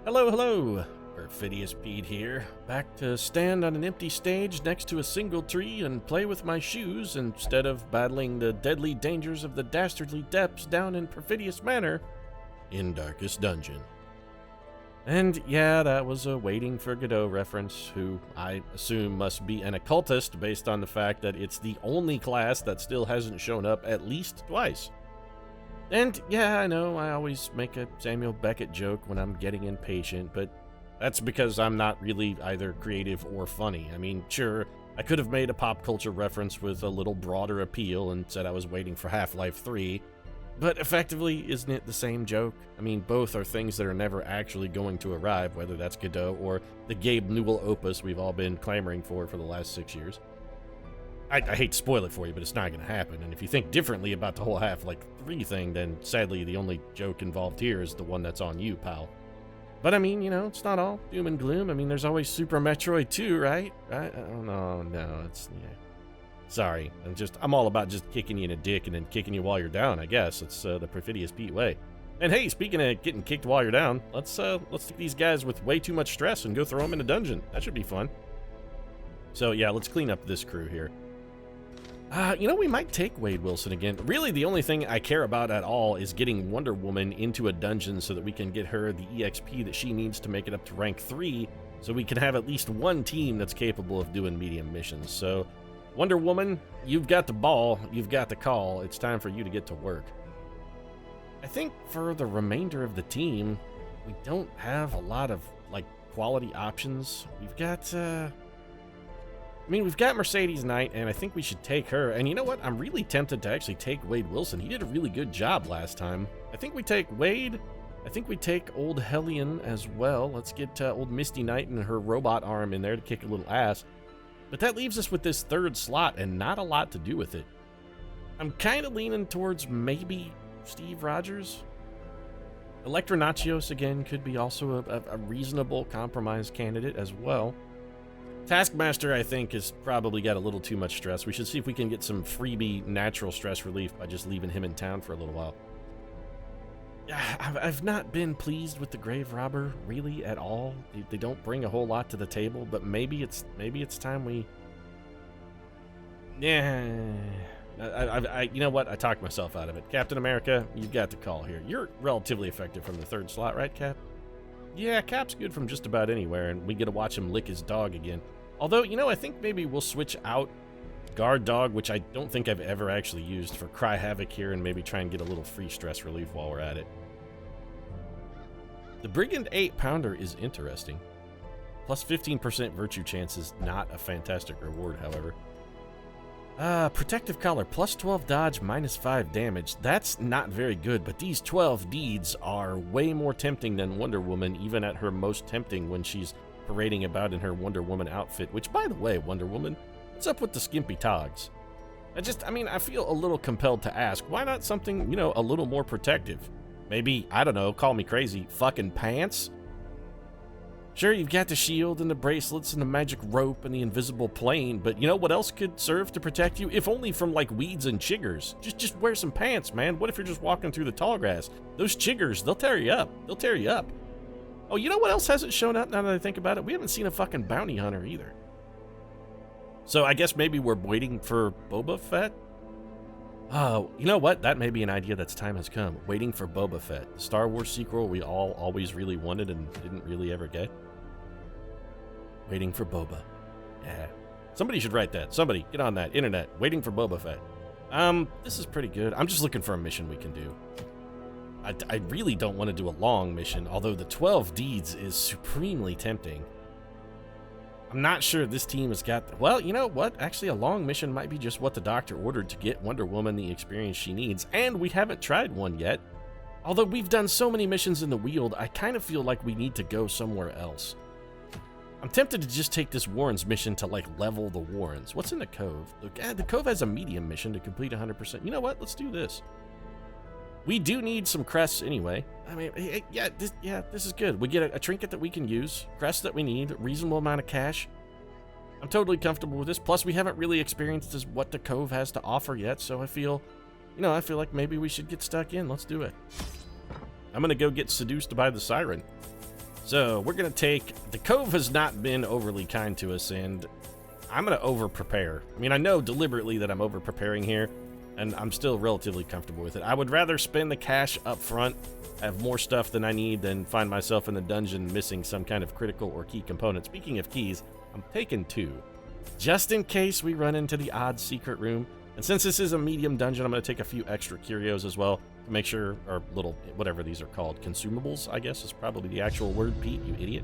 Hello, hello! Perfidious Pete here, back to stand on an empty stage next to a single tree and play with my shoes instead of battling the deadly dangers of the dastardly depths down in Perfidious Manor in Darkest Dungeon. And yeah, that was a Waiting for Godot reference, who I assume must be an occultist based on the fact that it's the only class that still hasn't shown up at least twice. And yeah, I know I always make a Samuel Beckett joke when I'm getting impatient, but that's because I'm not really either creative or funny. I mean, sure, I could have made a pop culture reference with a little broader appeal and said I was waiting for Half-Life 3, but effectively, isn't it the same joke? I mean, both are things that are never actually going to arrive, whether that's Godot or the Gabe Newell opus we've all been clamoring for the last 6 years. I hate to spoil it for you, but it's not going to happen. And if you think differently about the whole Half-Life 3 thing, then sadly the only joke involved here is the one that's on you, pal. But I mean, you know, it's not all doom and gloom. I mean, there's always Super Metroid 2, right? Oh, no, it's, yeah. Sorry, I'm all about just kicking you in the dick and then kicking you while you're down, I guess. It's the Perfidious Pete way. And hey, speaking of getting kicked while you're down, let's take these guys with way too much stress and go throw them in a dungeon. That should be fun. So yeah, let's clean up this crew here. You know, we might take Wade Wilson again. Really, the only thing I care about at all is getting Wonder Woman into a dungeon so that we can get her the EXP that she needs to make it up to rank 3, so we can have at least one team that's capable of doing medium missions. So, Wonder Woman, you've got the ball, you've got the call, it's time for you to get to work. I think for the remainder of the team, we don't have a lot of, like, quality options. We've got, we've got Mercedes Knight, and I think we should take her. And you know what? I'm really tempted to actually take Wade Wilson. He did a really good job last time. I think we take Wade. I think we take old Hellion as well. Let's get old Misty Knight and her robot arm in there to kick a little ass. But that leaves us with this third slot and not a lot to do with it. I'm kind of leaning towards maybe Steve Rogers. Electronachios, again, could be also a reasonable compromise candidate as well. Taskmaster, I think, has probably got a little too much stress. We should see if we can get some freebie natural stress relief by just leaving him in town for a little while. I've not been pleased with the Grave Robber, really, at all. They don't bring a whole lot to the table, but maybe it's time we... Yeah... you know what? I talked myself out of it. Captain America, you've got the call here. You're relatively effective from the third slot, right, Cap? Yeah, Cap's good from just about anywhere, and we get to watch him lick his dog again. Although, you know, I think maybe we'll switch out Guard Dog, which I don't think I've ever actually used, for Cry Havoc here, and maybe try and get a little free stress relief while we're at it. The Brigand 8-pounder is interesting. Plus 15% virtue chance is not a fantastic reward, however. Protective Collar, plus 12 dodge, minus 5 damage. That's not very good, but these 12 deeds are way more tempting than Wonder Woman, even at her most tempting when she's parading about in her Wonder Woman outfit, which, by the way, Wonder Woman, what's up with the skimpy togs? I feel a little compelled to ask, why not something, you know, a little more protective? Maybe, I don't know, call me crazy, fucking pants? Sure, you've got the shield and the bracelets and the magic rope and the invisible plane, but you know what else could serve to protect you? If only from, like, weeds and chiggers. Just wear some pants, man. What if you're just walking through the tall grass? Those chiggers, they'll tear you up. They'll tear you up. Oh, you know what else hasn't shown up now that I think about it? We haven't seen a fucking bounty hunter either. So I guess maybe we're waiting for Boba Fett? Oh, you know what? That may be an idea that's time has come. Waiting for Boba Fett. The Star Wars sequel we all always really wanted and didn't really ever get. Waiting for Boba. Yeah. Somebody should write that. Somebody, get on that. Internet. Waiting for Boba Fett. This is pretty good. I'm just looking for a mission we can do. I really don't want to do a long mission, although the 12 deeds is supremely tempting. I'm not sure this team has got... Well, you know what? Actually, a long mission might be just what the doctor ordered to get Wonder Woman the experience she needs, and we haven't tried one yet. Although we've done so many missions in the Weald, I kind of feel like we need to go somewhere else. I'm tempted to just take this Warren's mission to, like, level the Warrens. What's in the Cove? The Cove has a medium mission to complete 100%. You know what? Let's do this. We do need some crests anyway. I mean, this is good. We get a trinket that we can use, crests that we need, a reasonable amount of cash. I'm totally comfortable with this. Plus, we haven't really experienced what the Cove has to offer yet, so I feel like maybe we should get stuck in. Let's do it. I'm gonna go get seduced by the siren. So we're gonna take, the Cove has not been overly kind to us, and I'm gonna over-prepare. I mean, I know deliberately that I'm over-preparing here, and I'm still relatively comfortable with it. I would rather spend the cash up front, have more stuff than I need, than find myself in the dungeon missing some kind of critical or key component. Speaking of keys, I'm taking 2, just in case we run into the odd secret room. And since this is a medium dungeon, I'm gonna take a few extra curios as well, to make sure, or little, whatever these are called, consumables, I guess is probably the actual word, Pete, you idiot.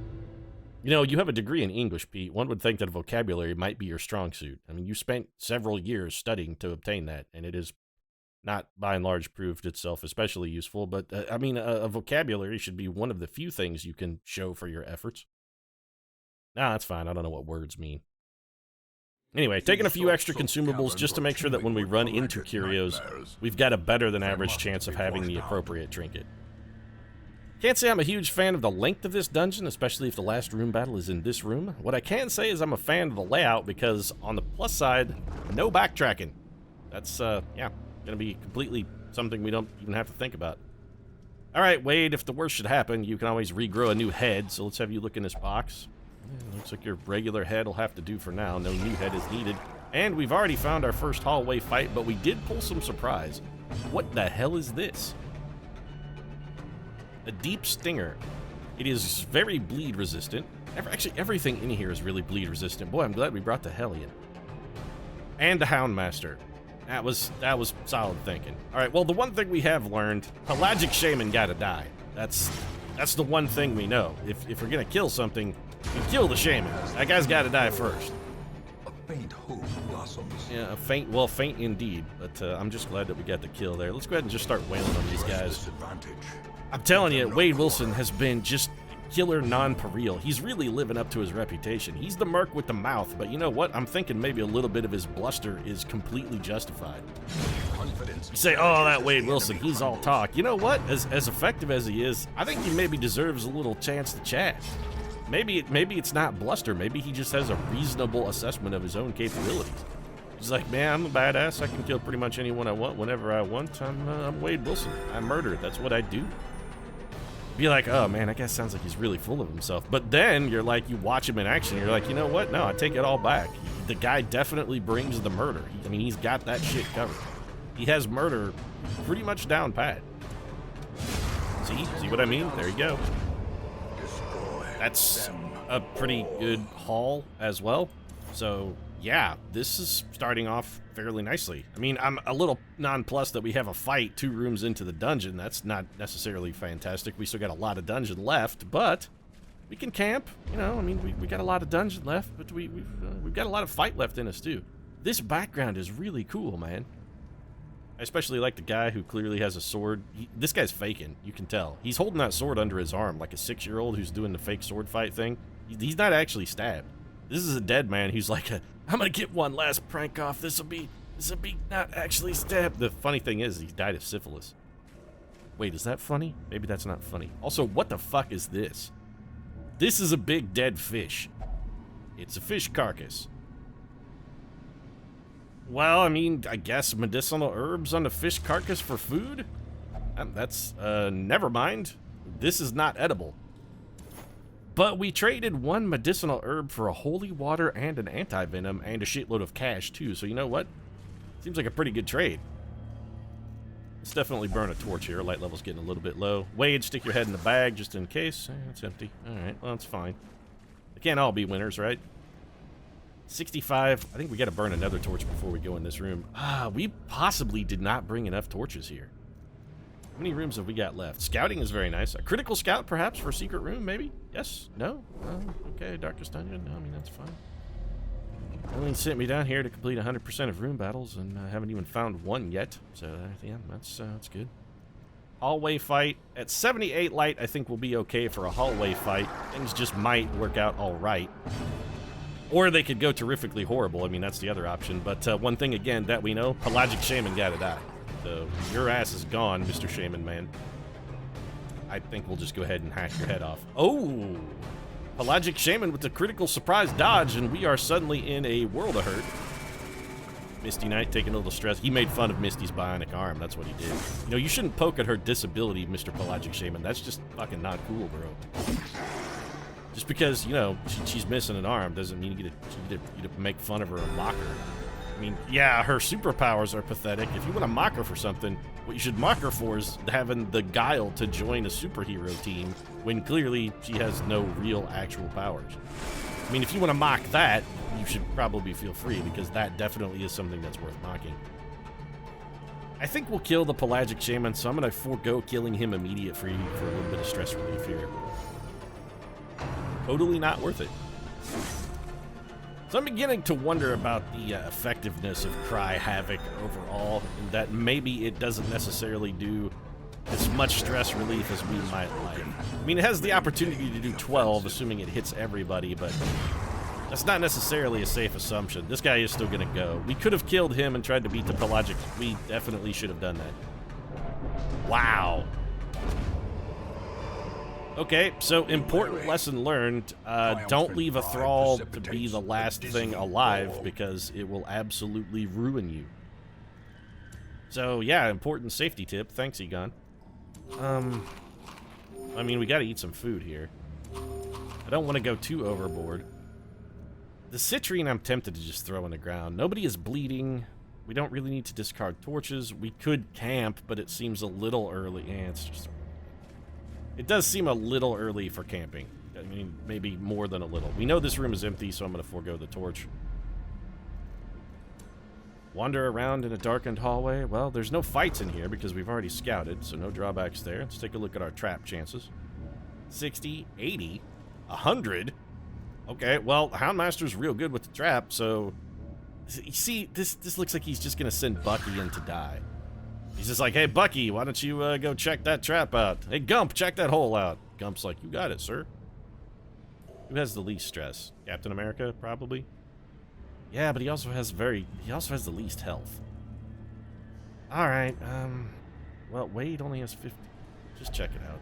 You know, you have a degree in English, Pete. One would think that vocabulary might be your strong suit. I mean, you spent several years studying to obtain that, and it is not, by and large, proved itself especially useful. But, I mean, a vocabulary should be one of the few things you can show for your efforts. Nah, that's fine. I don't know what words mean. Anyway, taking a few extra consumables just to make sure that when we run into curios, we've got a better than average chance of having the appropriate trinket. Can't say I'm a huge fan of the length of this dungeon, especially if the last room battle is in this room. What I can say is I'm a fan of the layout because, on the plus side, no backtracking. That's, yeah, gonna be completely something we don't even have to think about. Alright, Wade, if the worst should happen, you can always regrow a new head, so let's have you look in this box. Looks like your regular head will have to do for now. No new head is needed. And we've already found our first hallway fight, but we did pull some surprise. What the hell is this? A deep stinger. It is very bleed resistant. Actually, everything in here is really bleed resistant. Boy, I'm glad we brought the Hellion. And a Houndmaster. That was solid thinking. Alright, well, the one thing we have learned, Pelagic Shaman gotta die. That's the one thing we know. If we're gonna kill something, we kill the Shaman. That guy's gotta die first. A faint hope blossoms. Yeah, faint indeed. But I'm just glad that we got the kill there. Let's go ahead and just start wailing on these guys. I'm telling you, Wade Wilson has been just killer non-pareil. He's really living up to his reputation. He's the merc with the mouth, but you know what? I'm thinking maybe a little bit of his bluster is completely justified. You say, oh, that Wade Wilson, he's all talk. You know what? As effective as he is, I think he maybe deserves a little chance to chat. Maybe it's not bluster. Maybe he just has a reasonable assessment of his own capabilities. He's like, man, I'm a badass. I can kill pretty much anyone I want whenever I want. I'm Wade Wilson. I murder. That's what I do. Be like, oh man, that guy sounds like he's really full of himself. But then you're like, you watch him in action, you're like, you know what? No, I take it all back. The guy definitely brings the murder. I mean, he's got that shit covered. He has murder pretty much down pat. See what I mean? There you go. That's a pretty good haul as well. So yeah, this is starting off fairly nicely. I mean, I'm a little nonplussed that we have a fight 2 rooms into the dungeon. That's not necessarily fantastic. We still got a lot of dungeon left, but we can camp. You know, I mean, we got a lot of dungeon left, but we've got a lot of fight left in us too. This background is really cool, man. I especially like the guy who clearly has a sword. This guy's faking, you can tell. He's holding that sword under his arm like a 6-year-old who's doing the fake sword fight thing. He's not actually stabbed. This is a dead man who's like, I'm gonna get one last prank off. This'll be not actually stabbed. The funny thing is, he died of syphilis. Wait, is that funny? Maybe that's not funny. Also, what the fuck is this? This is a big dead fish. It's a fish carcass. Well, I mean, I guess medicinal herbs on the fish carcass for food? That's, never mind. This is not edible. But we traded 1 medicinal herb for a holy water and an anti-venom and a shitload of cash, too. So you know what? Seems like a pretty good trade. Let's definitely burn a torch here. Light level's getting a little bit low. Wade, stick your head in the bag just in case. It's empty. Alright, well, it's fine. They can't all be winners, right? 65. I think we got to burn another torch before we go in this room. We possibly did not bring enough torches here. How many rooms have we got left? Scouting is very nice. A critical scout, perhaps, for a secret room, maybe? Yes? No? Okay, Darkest Dungeon. No, I mean, that's fine. Eileen sent me down here to complete 100% of room battles, and I haven't even found one yet. So, yeah, that's good. Hallway fight. At 78 light, I think we'll be okay for a hallway fight. Things just might work out all right. Or they could go terrifically horrible. I mean, that's the other option. But one thing, again, that we know, Pelagic Shaman gotta die. So, your ass is gone, Mr. Shaman Man. I think we'll just go ahead and hack your head off. Oh! Pelagic Shaman with the critical surprise dodge, and we are suddenly in a world of hurt. Misty Knight taking a little stress. He made fun of Misty's bionic arm. That's what he did. You know, you shouldn't poke at her disability, Mr. Pelagic Shaman. That's just fucking not cool, bro. Just because, you know, she's missing an arm doesn't mean you get to make fun of her or mock her. I mean, yeah, her superpowers are pathetic. If you want to mock her for something, what you should mock her for is having the guile to join a superhero team when clearly she has no real actual powers. I mean, if you want to mock that, you should probably feel free, because that definitely is something that's worth mocking. I think we'll kill the pelagic shaman, so I'm going to forego killing him immediate for a little bit of stress relief here. Totally not worth it. So I'm beginning to wonder about the effectiveness of Cry Havoc overall, and that maybe it doesn't necessarily do as much stress relief as we might like. I mean, it has the opportunity to do 12, assuming it hits everybody, but that's not necessarily a safe assumption. This guy is still going to go. We could have killed him and tried to beat the pelagic. We definitely should have done that. Wow. Okay, so important lesson learned. Don't leave a thrall to be the last thing alive, because it will absolutely ruin you. So, yeah, important safety tip. Thanks, Egon. I mean, we gotta eat some food here. I don't want to go too overboard. The citrine I'm tempted to just throw on the ground. Nobody is bleeding. We don't really need to discard torches. We could camp, but it seems a little early. It does seem a little early for camping. I mean, maybe more than a little. We know this room is empty, so I'm going to forego the torch. Wander around in a darkened hallway. Well, there's no fights in here because we've already scouted, so no drawbacks there. Let's take a look at our trap chances. 60, 80, 100. Okay, well, Houndmaster's real good with the trap, so... You see, this looks like he's just going to send Bucky in to die. He's just like, hey, Bucky, why don't you go check that trap out? Hey, Gump, check that hole out. Gump's like, you got it, sir. Who has the least stress? Captain America, probably? Yeah, but he also has the least health. Alright, well, Wade only has 50. Just check it out.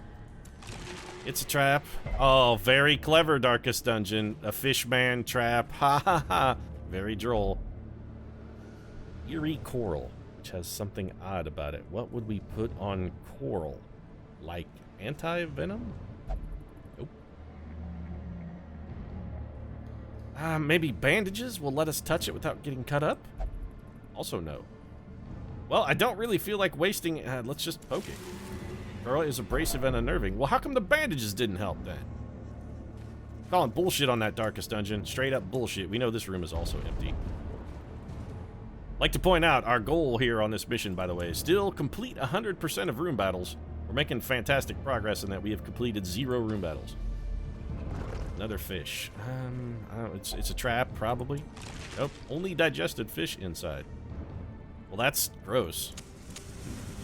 It's a trap. Oh, very clever, Darkest Dungeon. A fishman trap. Ha ha ha. Very droll. Eerie coral, which has something odd about it. What would we put on coral? Like anti-venom? Nope. Maybe bandages will let us touch it without getting cut up? Also no. Well, I don't really feel like wasting... let's just poke it. Girl is abrasive and unnerving. Well, how come the bandages didn't help then? Calling bullshit on that Darkest Dungeon. Straight up bullshit. We know this room is also empty. Like to point out, our goal here on this mission, by the way, is still complete 100% of room battles. We're making fantastic progress in that we have completed 0 room battles. Another fish. I don't know, it's a trap, probably. Nope, only digested fish inside. Well, that's gross.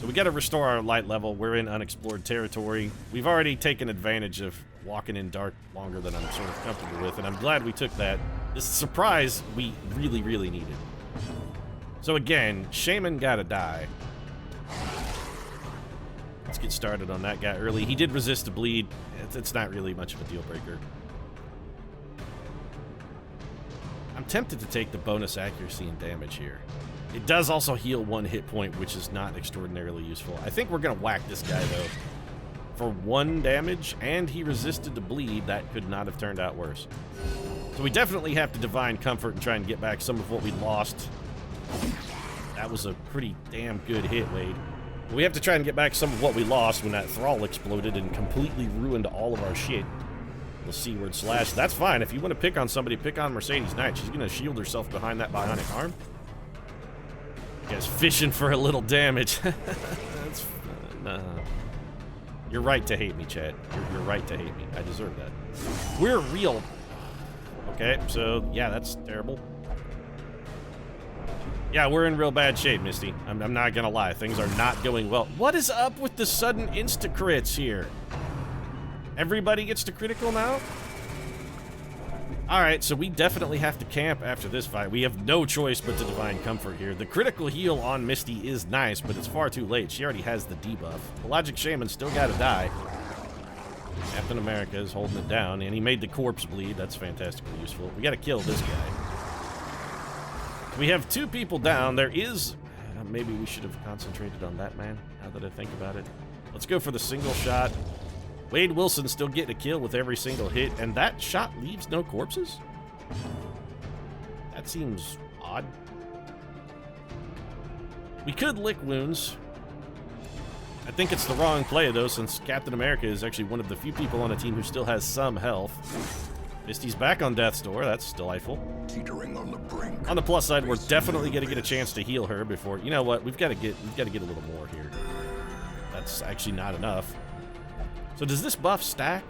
So we gotta restore our light level. We're in unexplored territory. We've already taken advantage of walking in dark longer than I'm sort of comfortable with, and I'm glad we took that. This surprise we really, really needed. So again, Shaman gotta die. Let's get started on that guy early. He did resist the bleed. It's not really much of a deal breaker. I'm tempted to take the bonus accuracy and damage here. It does also heal 1 hit point, which is not extraordinarily useful. I think we're gonna whack this guy though. For 1 damage, and he resisted the bleed. That could not have turned out worse. So we definitely have to Divine Comfort and try and get back some of what we lost. That was a pretty damn good hit, Wade. We have to try and get back some of what we lost when that thrall exploded and completely ruined all of our shit. The C-word slash. That's fine. If you want to pick on somebody, pick on Mercedes Knight. She's going to shield herself behind that bionic arm. You guys fishing for a little damage. That's... nah. You're right to hate me, Chad. You're right to hate me. I deserve that. We're real. Okay, so, yeah, that's terrible. Yeah, we're in real bad shape, Misty. I'm not gonna lie. Things are not going well. What is up with the sudden insta-crits here? Everybody gets to critical now? Alright, so we definitely have to camp after this fight. We have no choice but to Divine Comfort here. The critical heal on Misty is nice, but it's far too late. She already has the debuff. The Logic Shaman still gotta die. Captain America is holding it down, and he made the corpse bleed. That's fantastically useful. We gotta kill this guy. We have 2 people down. There is... maybe we should have concentrated on that man, now that I think about it. Let's go for the single shot. Wade Wilson still getting a kill with every single hit, and that shot leaves no corpses? That seems odd. We could lick wounds. I think it's the wrong play, though, since Captain America is actually one of the few people on a team who still has some health. Misty's back on death's door. That's delightful. Teetering on the brink. On the plus side, we're definitely going to get a chance to heal her before... You know what? We've got to get a little more here. That's actually not enough. So does this buff stack?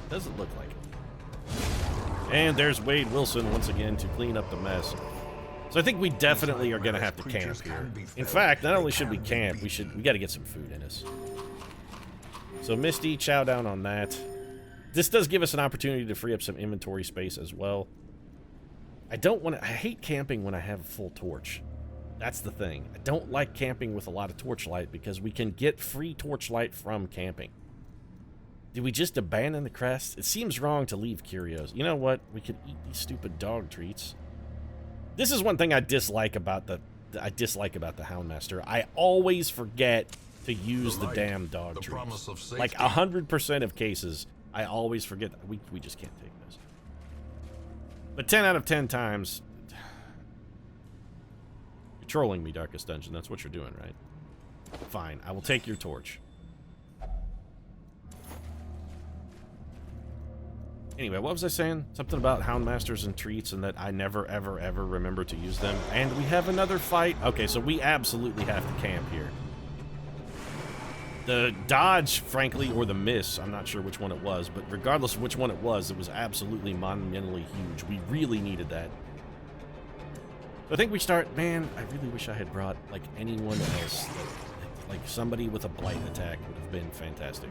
Doesn't look like it. And there's Wade Wilson once again to clean up the mess. So I think we definitely are going to have to camp here. In fact, not only should we camp, we got to get some food in us. So Misty, chow down on that. This does give us an opportunity to free up some inventory space as well. I hate camping when I have a full torch. That's the thing. I don't like camping with a lot of torchlight because we can get free torchlight from camping. Did we just abandon the crest? It seems wrong to leave curios. You know what? We could eat these stupid dog treats. This is one thing I dislike about the Houndmaster. I always forget to use the damn dog treats. Like 100% of cases, I always forget that. We just can't take this. But 10 out of 10 times, you're trolling me, Darkest Dungeon. That's what you're doing, right? Fine, I will take your torch. Anyway, what was I saying? Something about Houndmasters and treats and that I never, ever, ever remember to use them. And we have another fight. Okay, so we absolutely have to camp here. The dodge, frankly, or the miss, I'm not sure which one it was, but regardless of which one it was absolutely monumentally huge. We really needed that. So I think we start... Man, I really wish I had brought, like, anyone else. Like somebody with a blight attack would have been fantastic.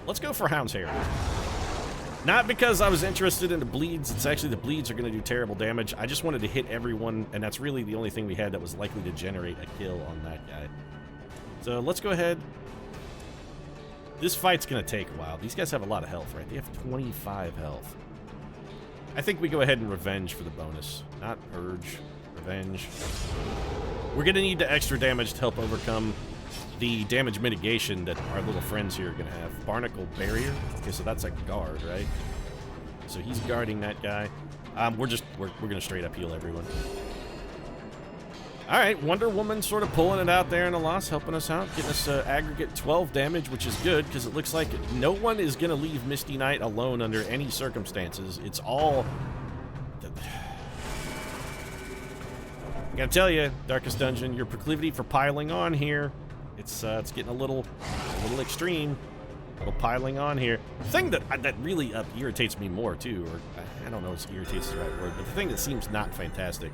Let's go for Hound's Hair. Not because I was interested in the bleeds. It's actually the bleeds are going to do terrible damage. I just wanted to hit everyone, and that's really the only thing we had that was likely to generate a kill on that guy. So let's go ahead. This fight's going to take a while. These guys have a lot of health, right? They have 25 health. I think we go ahead and revenge for the bonus. Not urge. Revenge. We're going to need the extra damage to help overcome the damage mitigation that our little friends here are going to have. Barnacle Barrier. Okay, so that's a guard, right? So he's guarding that guy. We're going to straight up heal everyone. All right, Wonder Woman sort of pulling it out there in the loss, helping us out, getting us aggregate 12 damage, which is good because it looks like no one is going to leave Misty Knight alone under any circumstances. It's all... I gotta tell you, Darkest Dungeon, your proclivity for piling on here, it's getting a little extreme. A little piling on here. The thing that really irritates me more, too, or I don't know if irritates is the right word, but the thing that seems not fantastic.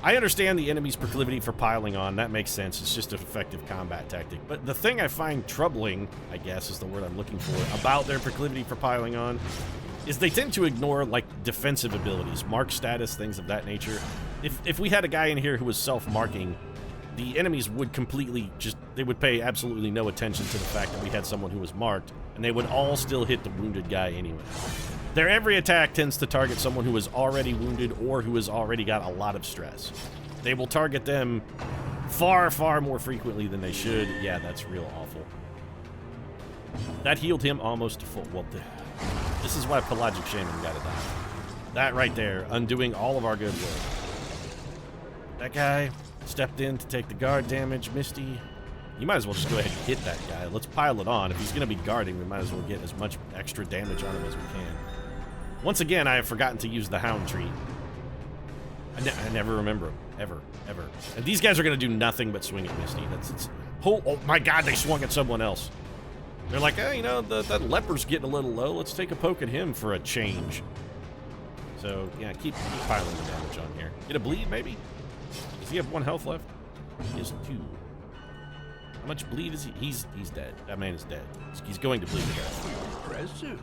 I understand the enemy's proclivity for piling on. That makes sense. It's just an effective combat tactic. But the thing I find troubling, I guess is the word I'm looking for, about their proclivity for piling on is they tend to ignore, like, defensive abilities, mark status, things of that nature. If we had a guy in here who was self-marking, the enemies would completely just... They would pay absolutely no attention to the fact that we had someone who was marked, and they would all still hit the wounded guy anyway. Their every attack tends to target someone who is already wounded or who has already got a lot of stress. They will target them far, far more frequently than they should. Yeah, that's real awful. That healed him almost to full... Well, this is why Pelagic Shaman gotta die. That right there, undoing all of our good work. That guy stepped in to take the guard damage. Misty, you might as well just go ahead and hit that guy. Let's pile it on. If he's going to be guarding, we might as well get as much extra damage on him as we can. Once again, I have forgotten to use the Hound Tree. I never remember him. Ever. And these guys are going to do nothing but swing at Misty. Oh my god, they swung at someone else. They're like, hey, you know, that leper's getting a little low. Let's take a poke at him for a change. So, yeah, keep piling the damage on here. Get a bleed, maybe? Does he have 1 health left? He has 2. How much bleed is he? He's dead. That man is dead. He's going to bleed to death. Impressive.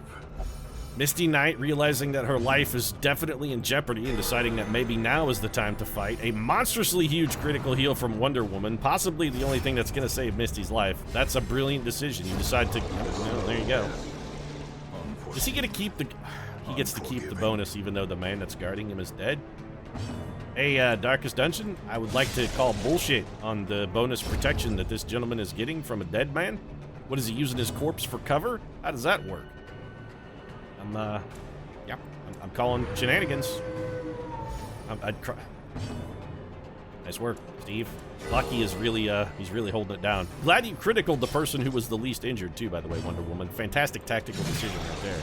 Misty Knight, realizing that her life is definitely in jeopardy and deciding that maybe now is the time to fight. A monstrously huge critical heal from Wonder Woman, possibly the only thing that's going to save Misty's life. That's a brilliant decision. You decide to... there you go. Is he going to keep the... He gets to keep the bonus even though the man that's guarding him is dead? Hey, Darkest Dungeon, I would like to call bullshit on the bonus protection that this gentleman is getting from a dead man. What is he using his corpse for cover? How does that work? I'm calling shenanigans. I'd cry. Nice work, Steve. Lucky is really, he's really holding it down. Glad you criticaled the person who was the least injured, too, by the way, Wonder Woman. Fantastic tactical decision right there.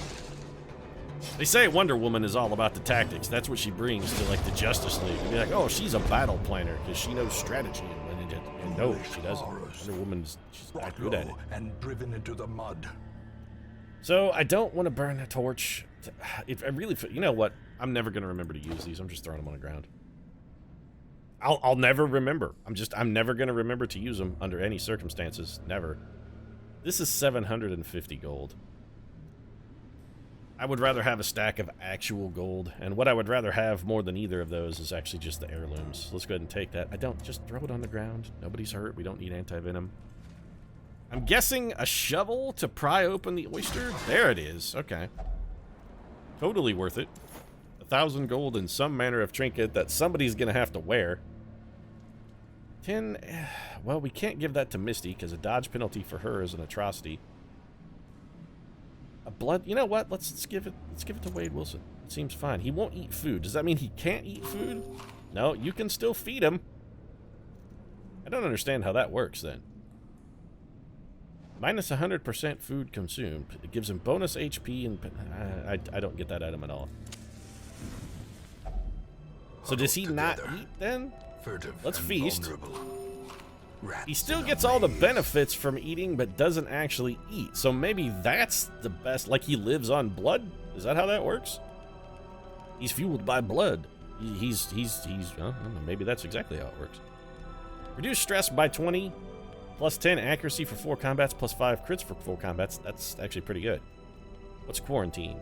They say Wonder Woman is all about the tactics. That's what she brings to, like, the Justice League. They'd be like, oh, she's a battle planner because she knows strategy. And no, she doesn't. Wonder Woman's she's not good at it. And driven into the mud. So I don't want to burn a torch. If I really, you know what? I'm never going to remember to use these. I'm just throwing them on the ground. I'll never remember. I'm never going to remember to use them under any circumstances. Never. This is 750 gold. I would rather have a stack of actual gold, and what I would rather have more than either of those is actually just the heirlooms. Let's go ahead and take that. I don't just throw it on the ground. Nobody's hurt. We don't need anti-venom. I'm guessing a shovel to pry open the oyster? There it is. Okay. Totally worth it. 1,000 gold in some manner of trinket that somebody's gonna have to wear. 10, well, we can't give that to Misty because a dodge penalty for her is an atrocity. A blood, you know what? Let's give it to Wade Wilson. It seems fine. He won't eat food. Does that mean he can't eat food? No, you can still feed him. I don't understand how that works then. Minus 100% food consumed. It gives him bonus HP, and I don't get that item at all. So does he not eat then? Let's feast. He still gets all the benefits from eating, but doesn't actually eat. So maybe that's the best. Like he lives on blood. Is that how that works? He's fueled by blood. He's well, maybe that's exactly how it works. Reduce stress by 20, plus 10 accuracy for 4 combats, plus 5 crits for 4 combats. That's actually pretty good. What's quarantine?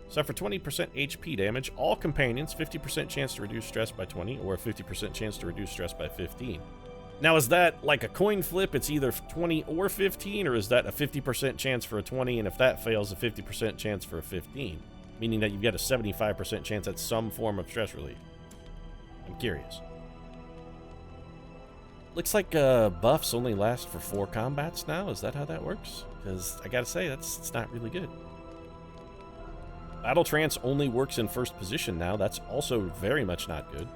Suffer 20% HP damage. All companions, 50% chance to reduce stress by 20, or a 50% chance to reduce stress by 15. Now, is that like a coin flip? It's either 20 or 15, or is that a 50% chance for a 20, and if that fails, a 50% chance for a 15? Meaning that you've got a 75% chance at some form of stress relief. I'm curious. Looks like buffs only last for 4 combats now. Is that how that works? Because I gotta say, it's not really good. Battle Trance only works in first position now. That's also very much not good.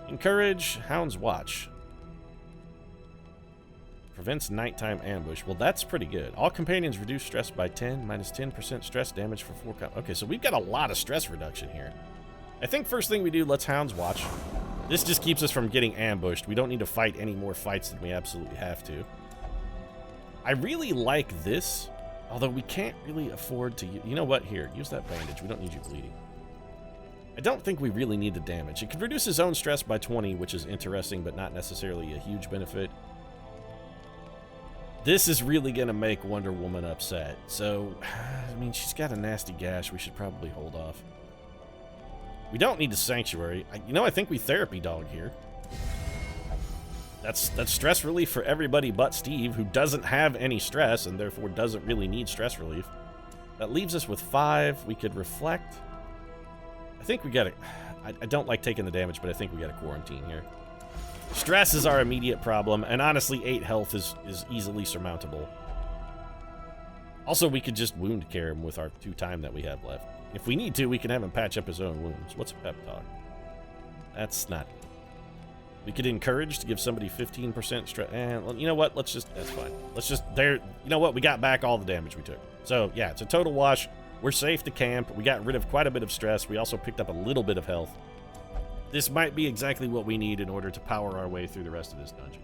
Encourage Hound's Watch. Prevents nighttime ambush. Well, that's pretty good. All companions reduce stress by 10, minus 10% stress damage for 4 Okay, so we've got a lot of stress reduction here. I think first thing we do, let's Hound's Watch. This just keeps us from getting ambushed. We don't need to fight any more fights than we absolutely have to. I really like this, although we can't really afford to... You know what? Here, use that bandage. We don't need you bleeding. I don't think we really need the damage. It could reduce his own stress by 20, which is interesting, but not necessarily a huge benefit. This is really going to make Wonder Woman upset. So, I mean, she's got a nasty gash. We should probably hold off. We don't need the Sanctuary. I think we Therapy Dog here. That's stress relief for everybody but Steve, who doesn't have any stress and therefore doesn't really need stress relief. That leaves us with 5. We could Reflect. I think we got to... I don't like taking the damage, but I think we got to quarantine here. Stress is our immediate problem, and honestly, 8 health is easily surmountable. Also, we could just wound care him with our 2 time that we have left. If we need to, we can have him patch up his own wounds. What's a pep talk? That's not good. We could encourage to give somebody 15% stress. And you know what? Let's just... That's fine. Let's just... You know what? We got back all the damage we took. So, yeah, it's a total wash. We're safe to camp. We got rid of quite a bit of stress. We also picked up a little bit of health. This might be exactly what we need in order to power our way through the rest of this dungeon.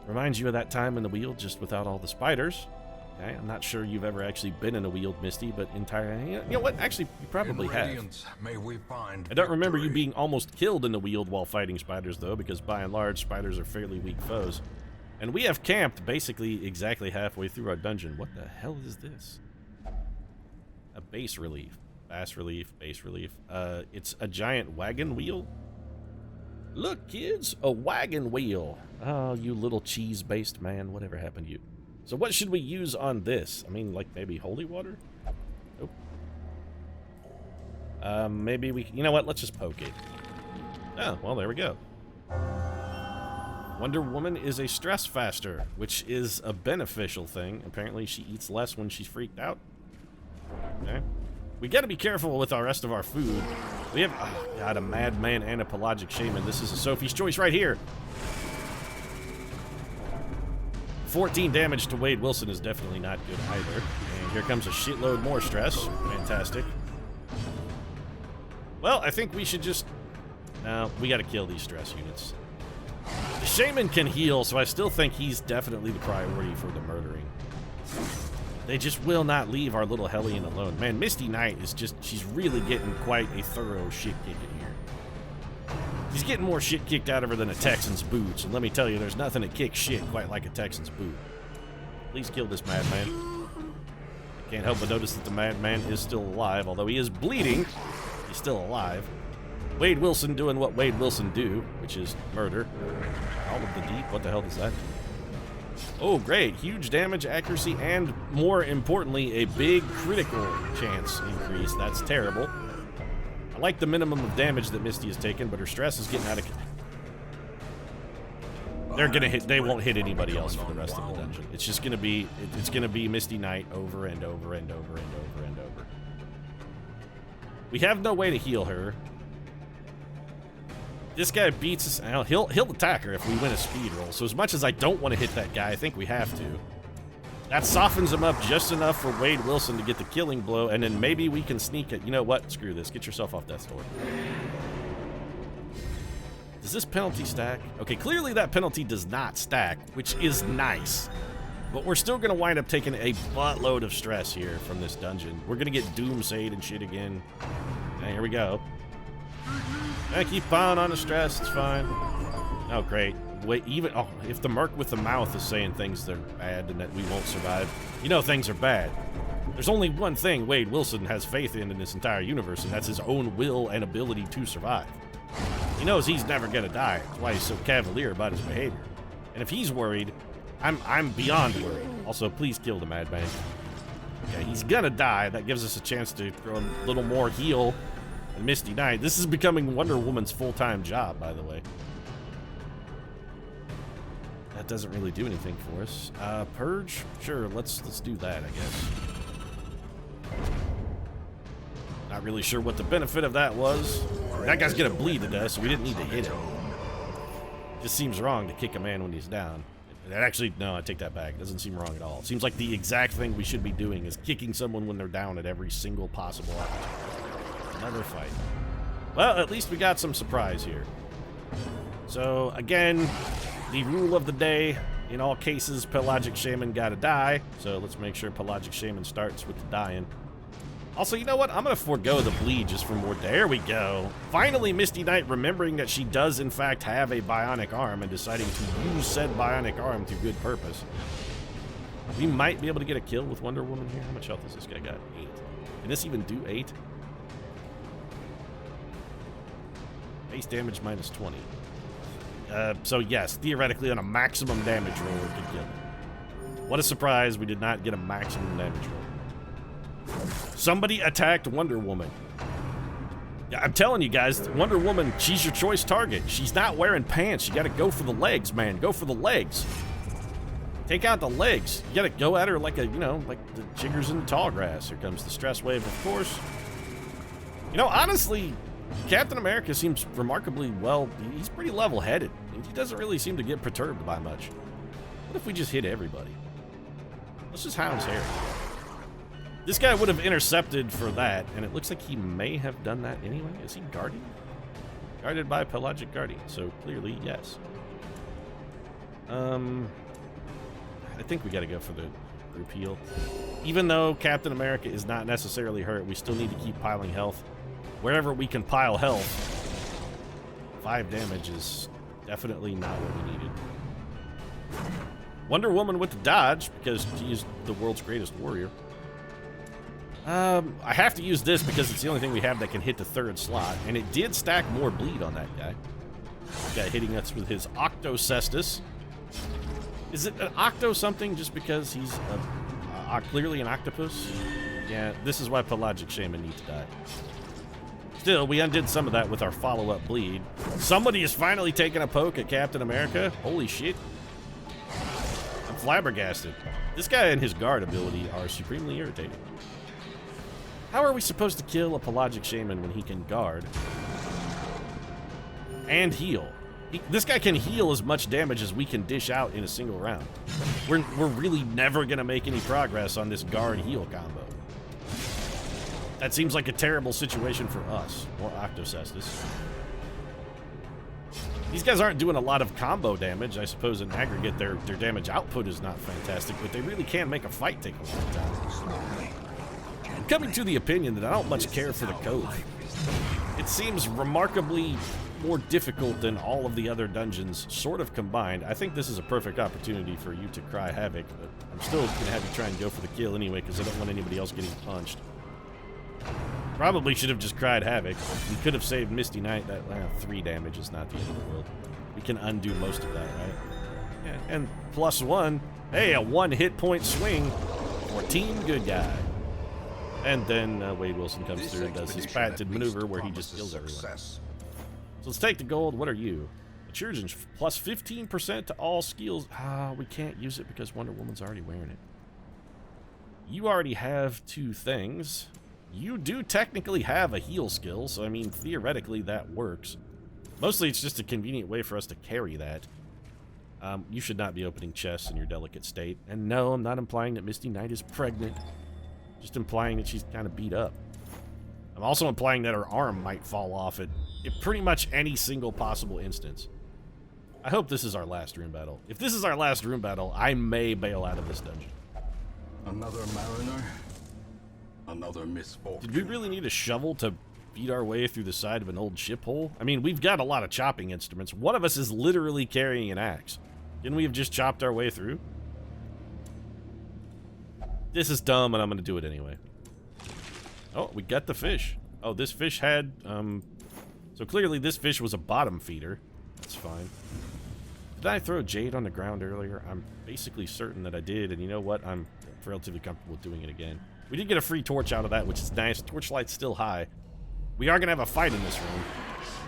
Reminds you of that time in the Weald, just without all the spiders. Okay, I'm not sure you've ever actually been in a Weald, Misty, but entirely... You know what? Actually, you probably have. May we find I don't remember you being almost killed in the Weald while fighting spiders, though, because by and large, spiders are fairly weak foes. And we have camped basically exactly halfway through our dungeon. What the hell is this? A base relief. Bass relief, base relief. It's a giant wagon wheel. Look, kids, a wagon wheel. Oh, you little cheese-based man. Whatever happened to you? So what should we use on this? I mean, like maybe holy water? Nope. Maybe we... You know what? Let's just poke it. Oh, well, there we go. Wonder Woman is a stress faster, which is a beneficial thing. Apparently she eats less when she's freaked out. Okay. We gotta be careful with our rest of our food. We have, oh god, a madman and a pelagic shaman. This is a Sophie's choice right here. 14 damage to Wade Wilson is definitely not good either. And here comes a shitload more stress. Fantastic. Well, I think we should just... No, we gotta kill these stress units. The shaman can heal, so I still think he's definitely the priority for the murdering. They just will not leave our little Hellion alone. Man, Misty Knight is just... She's really getting quite a thorough shit kick in here. He's getting more shit kicked out of her than a Texan's boots, and let me tell you, there's nothing that kicks shit quite like a Texan's boot. Please kill this madman. I can't help but notice that the madman is still alive, although he is bleeding. He's still alive. Wade Wilson doing what Wade Wilson do, which is murder. All of the deep. What the hell does that do? Oh, great. Huge damage, accuracy, and more importantly, a big critical chance increase. That's terrible. I like the minimum of damage that Misty has taken, but her stress is getting out of... They're gonna hit... They won't hit anybody else for the rest of the dungeon. It's just gonna be... It's gonna be Misty Knight over and over and over and over and over. We have no way to heal her. This guy beats us... Well, he'll attack her if we win a speed roll. So as much as I don't want to hit that guy, I think we have to. That softens him up just enough for Wade Wilson to get the killing blow, and then maybe we can sneak it. You know what? Screw this. Get yourself off death's door. Does this penalty stack? Okay, clearly that penalty does not stack, which is nice. But we're still going to wind up taking a buttload of stress here from this dungeon. We're going to get doomsayed and shit again. Okay, here we go. I keep piling on the stress. It's fine. Oh, great. Wait, even if the merc with the mouth is saying things that are bad and that we won't survive, you know things are bad. There's only one thing Wade Wilson has faith in this entire universe, and that's his own will and ability to survive. He knows he's never gonna die. That's why he's so cavalier about his behavior. And if he's worried, I'm beyond worried. Also, please kill the madman. Okay, he's gonna die. That gives us a chance to throw a little more heal and Misty Knight. This is becoming Wonder Woman's full-time job, by the way. That doesn't really do anything for us. Purge? Sure, let's do that, I guess. Not really sure what the benefit of that was. That guy's gonna bleed to death, so we didn't need to hit him. Just seems wrong to kick a man when he's down. That actually, no, I take that back. It doesn't seem wrong at all. It seems like the exact thing we should be doing is kicking someone when they're down at every single possible opportunity. Another fight. Well, at least we got some surprise here. So, again, the rule of the day, in all cases, Pelagic Shaman gotta die. So let's make sure Pelagic Shaman starts with the dying. Also, you know what? I'm gonna forego the bleed just for more. There we go. Finally, Misty Knight remembering that she does, in fact, have a bionic arm and deciding to use said bionic arm to good purpose. We might be able to get a kill with Wonder Woman here. How much health has this guy got? 8. Can this even do 8? Base damage minus 20. So yes, theoretically on a maximum damage roll, we could kill him. What a surprise, we did not get a maximum damage roll. Somebody attacked Wonder Woman. Yeah, I'm telling you guys, Wonder Woman, she's your choice target. She's not wearing pants. You gotta go for the legs, man. Go for the legs. Take out the legs. You gotta go at her like a, you know, like the jiggers in the tall grass. Here comes the stress wave, of course. You know, honestly, Captain America seems remarkably well. He's pretty level-headed. He doesn't really seem to get perturbed by much. What if we just hit everybody? Let's just Hound's Hair. This guy would have intercepted for that, and it looks like he may have done that anyway. Is he guarding? Guarded by Pelagic Guardian, so clearly, yes. I think we gotta go for the group heal. Even though Captain America is not necessarily hurt, we still need to keep piling health. Wherever we can pile health, 5 damage is definitely not what we needed. Wonder Woman with the dodge, because she is the world's greatest warrior. I have to use this because it's the only thing we have that can hit the 3rd slot, and it did stack more bleed on that guy. This guy hitting us with his Octocestus. Is it an octo something just because he's clearly an octopus? Yeah, this is why Pelagic Shaman needs to die. Still, we undid some of that with our follow-up bleed. Somebody is finally taking a poke at Captain America. Holy shit. I'm flabbergasted. This guy and his guard ability are supremely irritating. How are we supposed to kill a pelagic shaman when he can guard and heal? This guy can heal as much damage as we can dish out in a single round. We're really never going to make any progress on this guard-heal combo. That seems like a terrible situation for us, or Octocestus. These guys aren't doing a lot of combo damage. I suppose in aggregate their damage output is not fantastic, but they really can make a fight take a long time. I'm coming to the opinion that I don't much care for the Cove. It seems remarkably more difficult than all of the other dungeons sort of combined. I think this is a perfect opportunity for you to cry havoc, but I'm still going to have you try and go for the kill anyway because I don't want anybody else getting punched. Probably should have just cried havoc. We could have saved Misty Knight. That 3 damage is not the end of the world. We can undo most of that, right? Yeah, and +1. Hey, a 1 hit point swing for Team Good Guy. And then Wade Wilson comes through and does his patented maneuver where he just kills everyone. So let's take the gold. What are you? Chirurgeon plus 15% to all skills. We can't use it because Wonder Woman's already wearing it. You already have 2 things. You do technically have a heal skill, so I mean, theoretically that works. Mostly it's just a convenient way for us to carry that. You should not be opening chests in your delicate state. And no, I'm not implying that Misty Knight is pregnant. Just implying that she's kind of beat up. I'm also implying that her arm might fall off at pretty much any single possible instance. I hope this is our last room battle. If this is our last room battle, I may bail out of this dungeon. Another mariner, another misfortune. Did we really need a shovel to beat our way through the side of an old ship hole? I mean, we've got a lot of chopping instruments. One of us is literally carrying an axe. Didn't we have just chopped our way through? This is dumb, and I'm going to do it anyway. Oh, we got the fish. Oh, this fish had, so clearly this fish was a bottom feeder. That's fine. Did I throw jade on the ground earlier? I'm basically certain that I did, and you know what? I'm relatively comfortable doing it again. We did get a free torch out of that, which is nice. Torchlight's still high. We are going to have a fight in this room.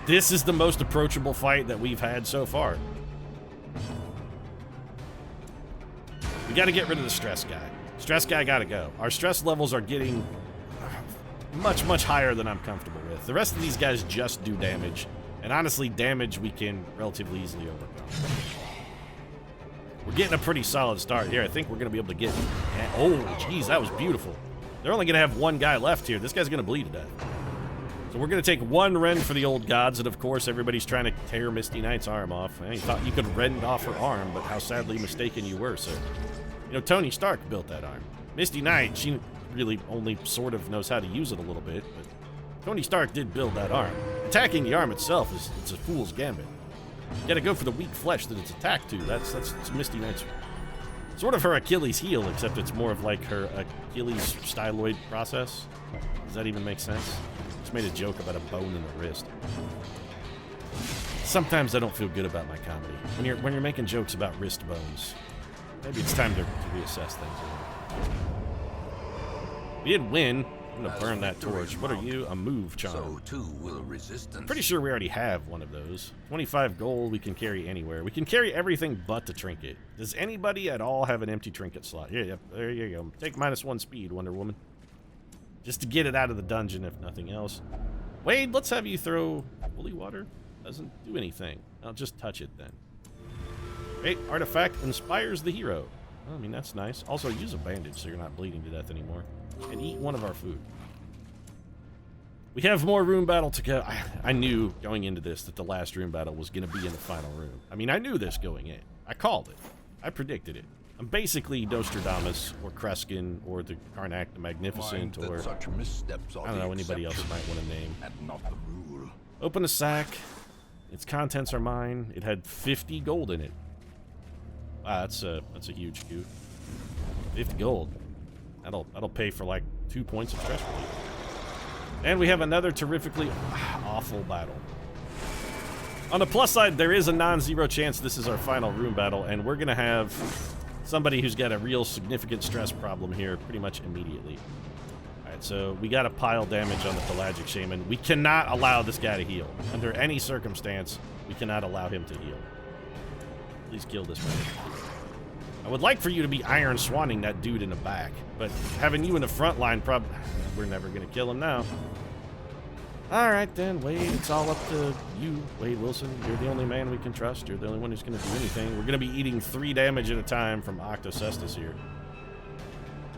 This is the most approachable fight that we've had so far. We got to get rid of the stress guy. Stress guy got to go. Our stress levels are getting much, much higher than I'm comfortable with. The rest of these guys just do damage. And honestly, damage we can relatively easily overcome. We're getting a pretty solid start here. I think we're going to be able to get... Oh, geez, that was beautiful. They're only going to have 1 guy left here. This guy's going to bleed to death. So we're going to take 1 rend for the old gods, and of course, everybody's trying to tear Misty Knight's arm off. You thought you could rend off her arm, but how sadly mistaken you were, sir. You know, Tony Stark built that arm. Misty Knight, she really only sort of knows how to use it a little bit, but Tony Stark did build that arm. Attacking the arm itself it's a fool's gambit. You gotta go for the weak flesh that it's attacked to. That's Misty Knight's sort of her Achilles heel, except it's more of like her Achilles styloid process. Does that even make sense? Just made a joke about a bone in the wrist. Sometimes I don't feel good about my comedy. When you're making jokes about wrist bones, maybe it's time to reassess things. We did win. I'm gonna burn that torch. What are you? A move charm. So too will resistance. Pretty sure we already have one of those. 25 gold we can carry anywhere. We can carry everything but the trinket. Does anybody at all have an empty trinket slot? Yeah, there you go. Take -1 speed, Wonder Woman. Just to get it out of the dungeon, if nothing else. Wade, let's have you throw holy water. Doesn't do anything. I'll just touch it then. Great, artifact inspires the hero. Well, I mean, that's nice. Also, use a bandage so you're not bleeding to death anymore. And eat one of our food. We have more room battle to go. I knew going into this that the last room battle was going to be in the final room. I mean, I knew this going in. I called it. I predicted it. I'm basically Nostradamus or Kreskin or the Karnak the Magnificent or such missteps I don't know anybody else you might want to name. And not the rule. Open a sack. Its contents are mine. It had 50 gold in it. Wow, that's a huge scoop. 50 gold. That'll pay for like 2 points of stress relief. And we have another terrifically awful battle. On the plus side, there is a non-zero chance this is our final room battle, and we're gonna have somebody who's got a real significant stress problem here pretty much immediately. Alright, Alright, so we got to pile damage on the pelagic shaman. We cannot allow this guy to heal. Under any circumstance, we cannot allow him to heal. Please kill this man. I would like for you to be Iron Swanning that dude in the back, but having you in the front line, we're never going to kill him now. Alright then, Wade, it's all up to you, Wade Wilson. You're the only man we can trust. You're the only one who's going to do anything. We're going to be eating 3 damage at a time from Octocestus here.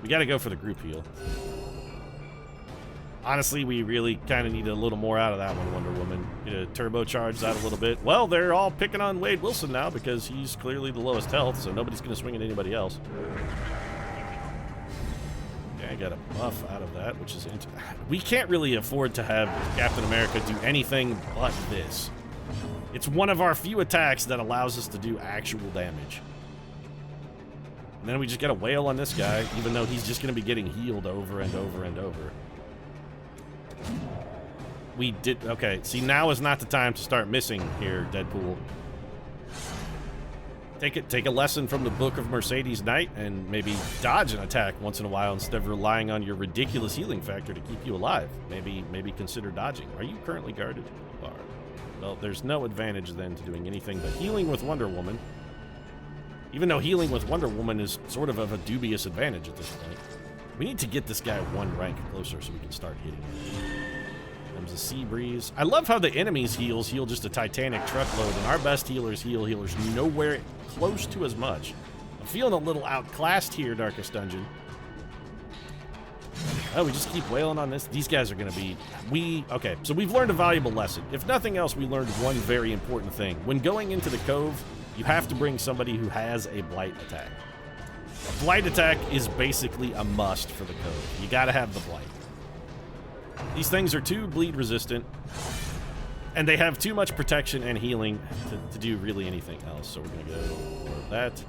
We got to go for the group heal. Honestly, we really kind of need a little more out of that one, Wonder Woman. Get to turbocharge that a little bit. Well, they're all picking on Wade Wilson now because he's clearly the lowest health, so nobody's going to swing at anybody else. Okay, I got a buff out of that, which is... We can't really afford to have Captain America do anything but this. It's one of our few attacks that allows us to do actual damage. And then we just got to wail on this guy, even though he's just going to be getting healed over and over and over. We did... Okay, see, now is not the time to start missing here, Deadpool. Take a lesson from the Book of Mercedes Knight and maybe dodge an attack once in a while instead of relying on your ridiculous healing factor to keep you alive. Maybe consider dodging. Are you currently guarded? You are. Well, there's no advantage then to doing anything but healing with Wonder Woman. Even though healing with Wonder Woman is sort of a dubious advantage at this point. We need to get this guy 1 rank closer so we can start hitting him. Comes a sea breeze. I love how the enemies' heals heal just a titanic truckload, and our best healers heal healers nowhere close to as much. I'm feeling a little outclassed here, Darkest Dungeon. Oh, we just keep wailing on this. These guys are going to be... Okay, so we've learned a valuable lesson. If nothing else, we learned one very important thing. When going into the Cove, you have to bring somebody who has a blight attack. A blight attack is basically a must for the Cove. You gotta have the blight. These things are too bleed resistant, and they have too much protection and healing to do really anything else. So we're gonna go for that.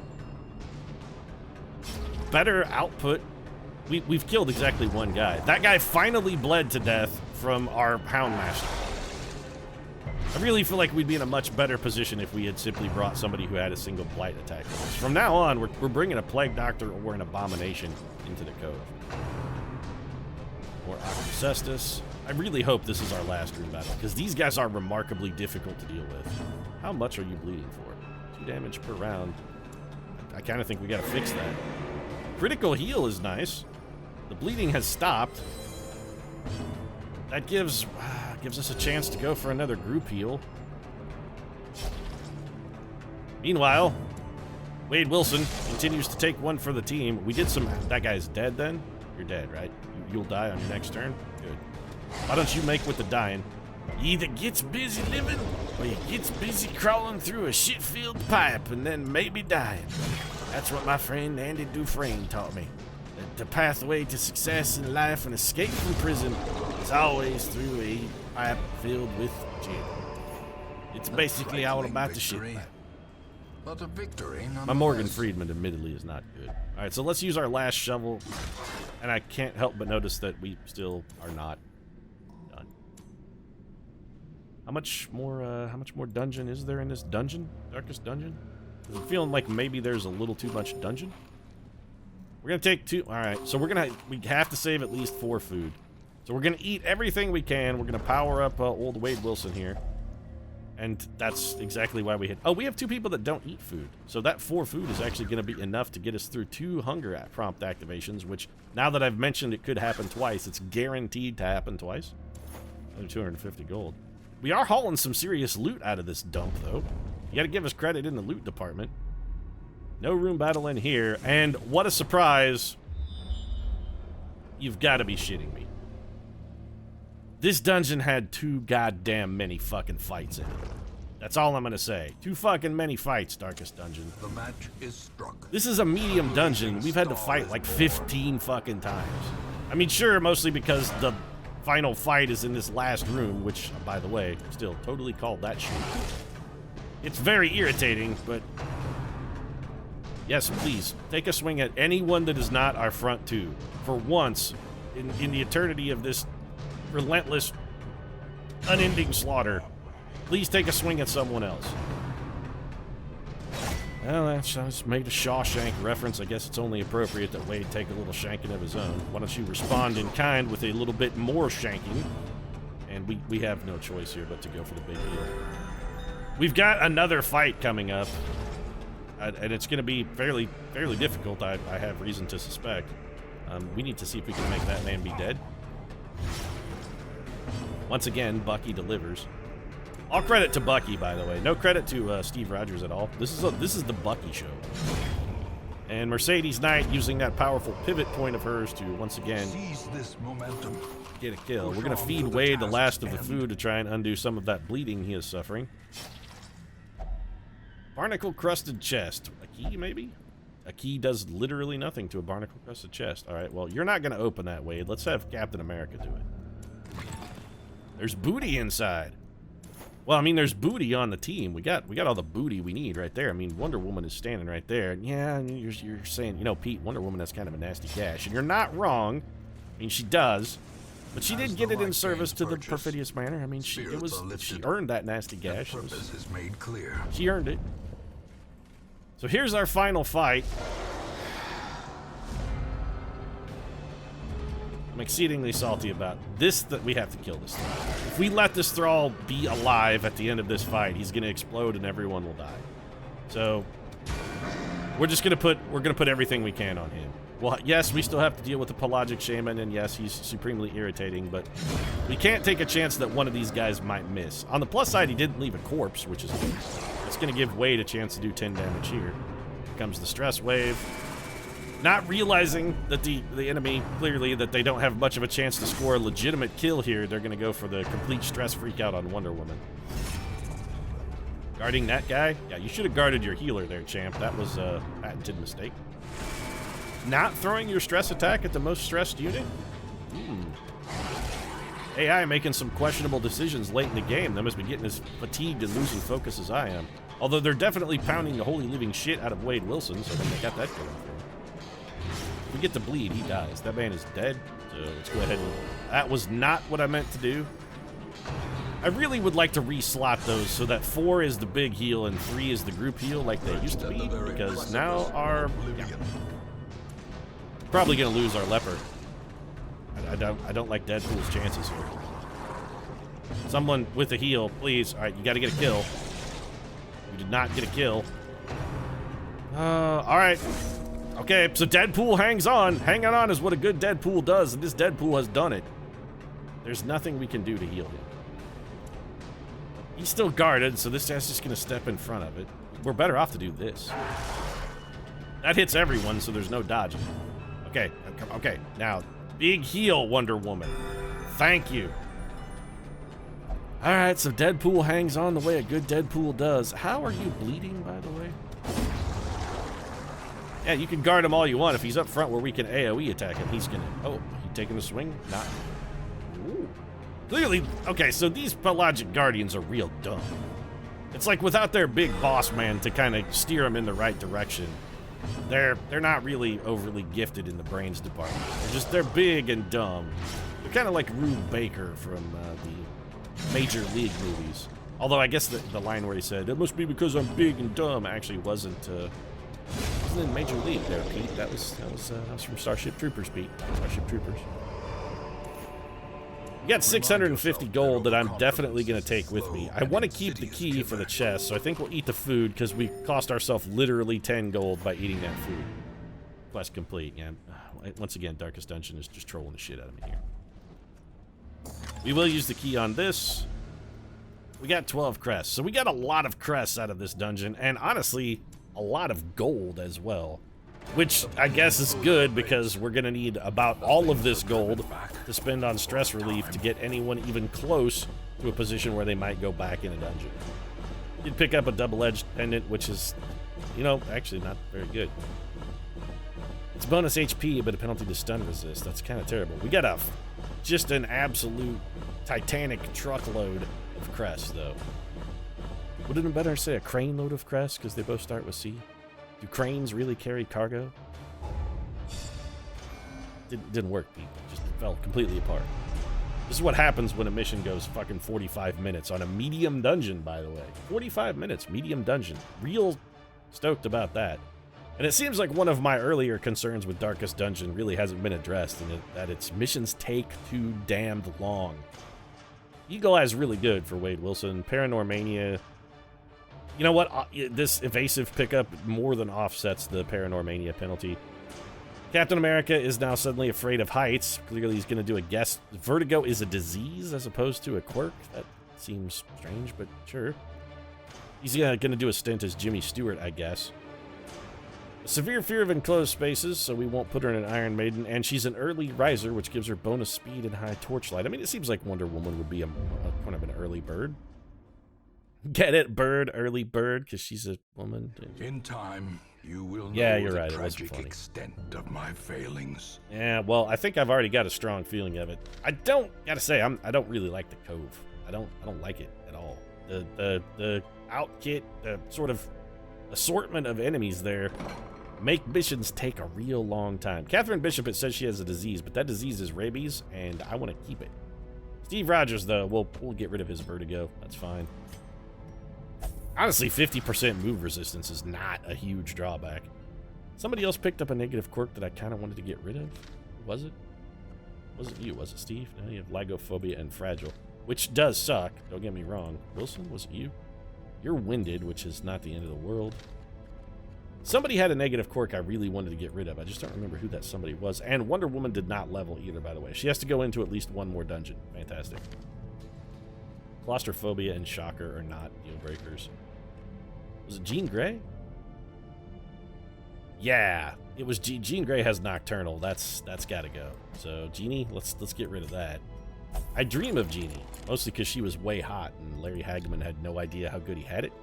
Better output. We've killed exactly 1 guy. That guy finally bled to death from our Houndmaster. I really feel like we'd be in a much better position if we had simply brought somebody who had a single blight attack. From now on, we're bringing a Plague Doctor or an Abomination into the Cove. Or Octocestus. I really hope this is our last room battle, because these guys are remarkably difficult to deal with. How much are you bleeding for? 2 damage per round. I kind of think we got to fix that. Critical heal is nice. The bleeding has stopped. That gives us a chance to go for another group heal. Meanwhile, Wade Wilson continues to take 1 for the team. We did some... That guy's dead then? You're dead, right? You'll die on your next turn? Good. Why don't you make with the dying? He either gets busy living, or he gets busy crawling through a shit-filled pipe and then maybe dying. That's what my friend Andy Dufresne taught me. That the pathway to success in life and escape from prison is always through a pipe filled with gin. It's basically all about the shit pipe. But a victory, My Morgan Freeman admittedly is not good. Alright, so let's use our last shovel. And I can't help but notice that we still are not done. How much more dungeon is there in this dungeon? Darkest Dungeon? I'm feeling like maybe there's a little too much dungeon. We're gonna take 2. Alright, so we have to save at least 4 food. So we're gonna eat everything we can. We're gonna power up old Wade Wilson here. And that's exactly why we hit... Oh, we have 2 people that don't eat food. So that 4 food is actually going to be enough to get us through 2 hunger prompt activations, which, now that I've mentioned it could happen twice, it's guaranteed to happen twice. Another 250 gold. We are hauling some serious loot out of this dump, though. You got to give us credit in the loot department. No room battle in here. And what a surprise. You've got to be shitting me. This dungeon had too goddamn many fucking fights in it. That's all I'm gonna say. Too fucking many fights, Darkest Dungeon. The match is struck. This is a medium dungeon. We've had to fight like 15 fucking times. I mean, sure, mostly because the final fight is in this last room, which, by the way, still totally called that shit. It's very irritating, but... Yes, please, take a swing at anyone that is not our front 2. For once, in the eternity of this relentless, unending slaughter, please take a swing at someone else. Well, I just made a Shawshank reference. I guess it's only appropriate that Wade take a little shanking of his own. Why don't you respond in kind with a little bit more shanking? And we have no choice here but to go for the big heel. We've got another fight coming up. And it's going to be fairly difficult, I have reason to suspect. We need to see if we can make that man be dead. Once again, Bucky delivers. All credit to Bucky, by the way. No credit to Steve Rogers at all. This is the Bucky show. And Mercedes Knight using that powerful pivot point of hers to once again Seize this momentum. Get a kill. We're going to feed Wade the last of the food to try and undo some of that bleeding he is suffering. Barnacle-crusted chest. A key, maybe? A key does literally nothing to a barnacle-crusted chest. All right, well, you're not going to open that, Wade. Let's have Captain America do it. There's booty inside. Well, I mean, there's booty on the team. We got all the booty we need right there. I mean, Wonder Woman is standing right there. And yeah, you're saying, you know, Pete, Wonder Woman has kind of a nasty gash. And you're not wrong. I mean, she does. But she did get it in service to the Perfidious Manor. I mean, she earned that nasty gash. She earned it. So here's our final fight. I'm exceedingly salty about this, that we have to kill this thrall. If we let this thrall be alive at the end of this fight, he's going to explode and everyone will die. So we're gonna put everything we can on him. Well, yes, we still have to deal with the pelagic shaman, and yes, he's supremely irritating, but we can't take a chance that one of these guys might miss. On the plus side, he didn't leave a corpse, which is good. It's going to give Wade a chance to do 10 damage here. Here comes the stress wave. Not realizing that the enemy, clearly, that they don't have much of a chance to score a legitimate kill here, they're going to go for the complete stress freak out on Wonder Woman. Guarding that guy? Yeah, you should have guarded your healer there, champ. That was a patented mistake. Not throwing your stress attack at the most stressed unit? AI making some questionable decisions late in the game. They must be getting as fatigued and losing focus as I am. Although they're definitely pounding the holy living shit out of Wade Wilson, so I think they got that going for him. If we get to bleed, he dies. That man is dead, so let's go ahead and... That was not what I meant to do. I really would like to re-slot those so that 4 is the big heal and 3 is the group heal like they used to be, because now our... Yeah. Probably gonna lose our leper. I don't like Deadpool's chances here. Someone with a heal, please. All right, you got to get a kill. You did not get a kill. All right. Okay, so Deadpool hangs on. Hanging on is what a good Deadpool does, and this Deadpool has done it. There's nothing we can do to heal him. He's still guarded, so this guy's just gonna step in front of it. We're better off to do this. That hits everyone, so there's no dodging. Okay, now, big heal, Wonder Woman. Thank you. All right, so Deadpool hangs on the way a good Deadpool does. How are you bleeding, by the way? Yeah, you can guard him all you want. If he's up front where we can AoE attack him, he's gonna... Oh, he taking a swing? Not. Ooh. Clearly, okay, so these pelagic guardians are real dumb. It's like without their big boss man to kind of steer them in the right direction, they're not really overly gifted in the brains department. They're big and dumb. They're kind of like Rube Baker from the Major League movies. Although I guess the line where he said, "It must be because I'm big and dumb," actually wasn't in Major League there, Pete. That was from Starship Troopers, Pete. Starship Troopers. We got 650 gold that I'm definitely going to take with me. I want to keep the key for the chest, so I think we'll eat the food because we cost ourselves literally 10 gold by eating that food. Quest complete, yeah. Once again, Darkest Dungeon is just trolling the shit out of me here. We will use the key on this. We got 12 crests, so we got a lot of crests out of this dungeon, and honestly, a lot of gold as well. Which I guess is good because we're going to need about all of this gold to spend on stress relief to get anyone even close to a position where they might go back in a dungeon. You'd pick up a double-edged pendant, which is, you know, actually not very good. It's bonus HP, but a penalty to stun resist. That's kind of terrible. We got just an absolute titanic truckload of crests, though. Would it have been better to say a crane load of crests because they both start with C? Do cranes really carry cargo? Didn't work, Pete. Just fell completely apart. This is what happens when a mission goes fucking 45 minutes on a medium dungeon, by the way. 45 minutes, medium dungeon. Real Stoked about that. And it seems like one of my earlier concerns with Darkest Dungeon really hasn't been addressed, and that its missions take too damned long. Eagle Eye is really good for Wade Wilson. Paranormania, you know what? This evasive pickup more than offsets the Paranormania penalty. Captain America is now suddenly afraid of heights. Clearly he's going to do a guess. Vertigo is a disease as opposed to a quirk. That seems strange, but sure. He's going to do a stint as Jimmy Stewart, I guess. A severe fear of enclosed spaces, so we won't put her in an Iron Maiden, and she's an early riser, which gives her bonus speed and high torchlight. I mean, it seems like Wonder Woman would be a kind of an early bird. Get it, bird, early bird, because she's a woman. In time, you will know you're the right. tragic extent of my failings. Yeah, well, I think I've already got a strong feeling of it. I gotta say, I don't really like the Cove. I don't like it at all. The outkit, the sort of assortment of enemies there make missions take a real long time. Catherine Bishop, it says she has a disease, but that disease is rabies, and I want to keep it. Steve Rogers, though, we'll get rid of his vertigo. That's fine. Honestly, 50% move resistance is not a huge drawback. Somebody else picked up a negative quirk that I kind of wanted to get rid of. Was it? Wasn't you, was it, Steve? No, you have Lygophobia and Fragile, which does suck. Don't get me wrong. Wilson, was it you? You're winded, which is not the end of the world. Somebody had a negative quirk I really wanted to get rid of. I just don't remember who that somebody was. And Wonder Woman did not level either, by the way. She has to go into at least one more dungeon. Fantastic. Claustrophobia and Shocker are not deal breakers. Was it Jean Grey? Yeah, it was Jean Grey has Nocturnal. That's got to go. So Jeannie, let's get rid of that. I dream of Jeannie, mostly because she was way hot and Larry Hagman had no idea how good he had it.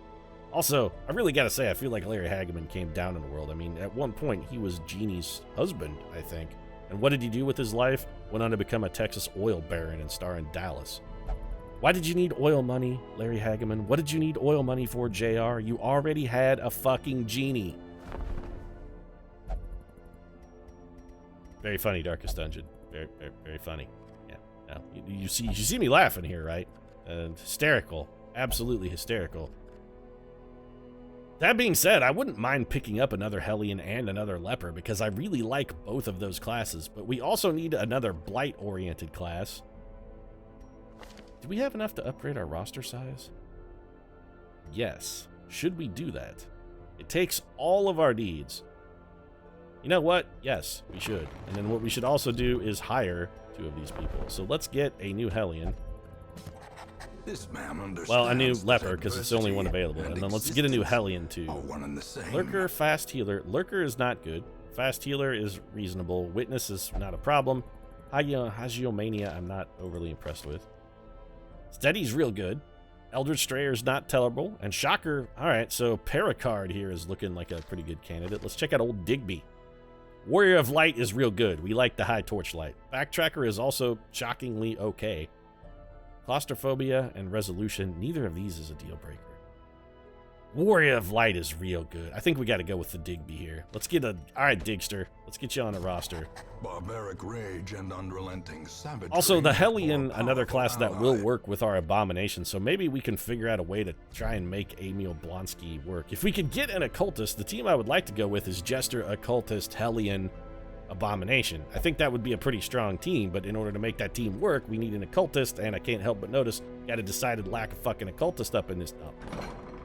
Also, I really got to say, I feel like Larry Hagman came down in the world. I mean, at one point, he was Jeannie's husband, I think. And what did he do with his life? Went on to become a Texas oil baron and star in Dallas. Why did you need oil money, Larry Hagman? What did you need oil money for, JR? You already had a fucking genie. Very funny, Darkest Dungeon. Very, very, very funny. Yeah. Now, you see me laughing here, right? Hysterical. Absolutely hysterical. That being said, I wouldn't mind picking up another Hellion and another Leper because I really like both of those classes, but we also need another Blight-oriented class. Do we have enough to upgrade our roster size? Yes. Should we do that? It takes all of our deeds. You know what? Yes, we should. And then what we should also do is hire 2 of these people. So let's get a new Hellion. This man understands. Well, a new Leper, because it's the only one available. And then let's get a new Hellion, too. One and the same. Lurker, Fast Healer. Lurker is not good. Fast Healer is reasonable. Witness is not a problem. Hagiomania, I'm not overly impressed with. Steady's real good. Eldritch Strayer's not terrible. And Shocker, alright, so Paracard here is looking like a pretty good candidate. Let's check out old Digby. Warrior of Light is real good. We like the high torchlight. Backtracker is also shockingly okay. Claustrophobia and Resolution, neither of these is a deal breaker. Warrior of Light is real good. I think we got to go with the Digby here. Let's get a... Alright, Digster. Let's get you on a roster. Barbaric rage and unrelenting savagery. Also, the Hellion, another class that will work with our Abomination, so maybe we can figure out a way to try and make Emil Blonsky work. If we could get an Occultist, the team I would like to go with is Jester, Occultist, Hellion, Abomination. I think that would be a pretty strong team, but in order to make that team work, we need an Occultist, and I can't help but notice, got a decided lack of fucking Occultist up in this... Oh.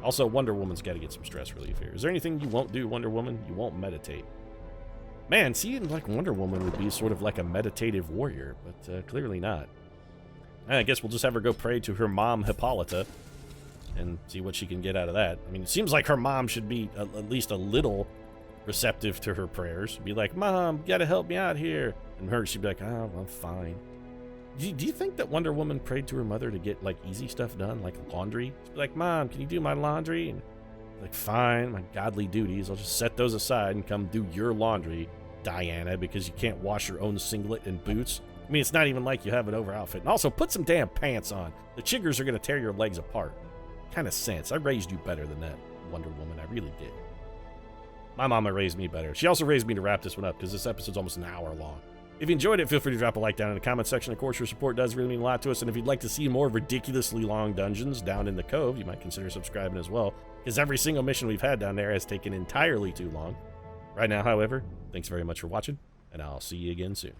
Also, Wonder Woman's got to get some stress relief here. Is there anything you won't do, Wonder Woman? You won't meditate. Man, seeing like Wonder Woman would be sort of like a meditative warrior, but clearly not. I guess we'll just have her go pray to her mom, Hippolyta, and see what she can get out of that. I mean, it seems like her mom should be at least a little receptive to her prayers. Be like, Mom, you gotta help me out here. And her, she'd be like, oh, I'm fine. Do you think that Wonder Woman prayed to her mother to get, like, easy stuff done, like laundry? She'd be like, Mom, can you do my laundry? And like, fine, my godly duties. I'll just set those aside and come do your laundry, Diana, because you can't wash your own singlet and boots. I mean, it's not even like you have an over outfit. And also, put some damn pants on. The chiggers are going to tear your legs apart. Kind of sense. I raised you better than that, Wonder Woman. I really did. My mama raised me better. She also raised me to wrap this one up, because this episode's almost an hour long. If you enjoyed it, feel free to drop a like down in the comment section. Of course, your support does really mean a lot to us. And if you'd like to see more ridiculously long dungeons down in the Cove, you might consider subscribing as well, because every single mission we've had down there has taken entirely too long. Right now, however, thanks very much for watching, and I'll see you again soon.